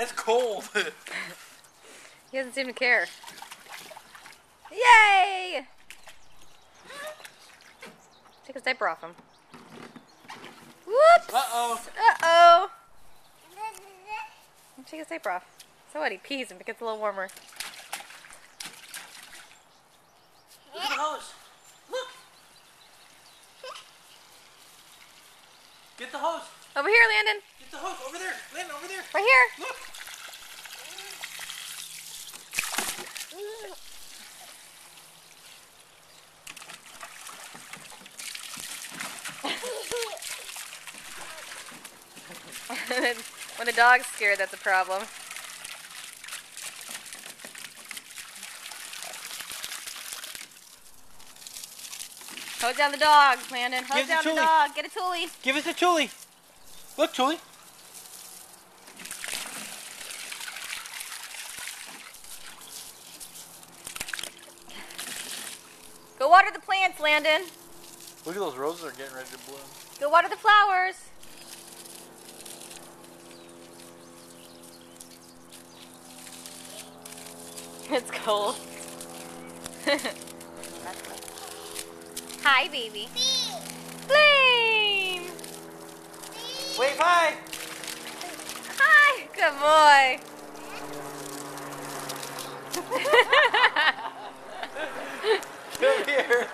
It's cold. He doesn't seem to care. Yay! Take his diaper off him. Whoops! Uh-oh. Uh-oh! Take his diaper off. So what? He pees and it gets a little warmer. Look at the hose. Look. Get the hose. Over here, Landon. Get the hose. Over there. Landon, over there. Right here. Look. When a dog's scared, that's a problem. Hose down the dog, Landon. Hose down the dog. Get a Thule. Give us a Thule. Look, Thule. Go water the plants, Landon. Look at those roses are getting ready to bloom. Go water the flowers. It's cold. Hi, baby. Flame. Wave hi. Hi. Good boy. Come here.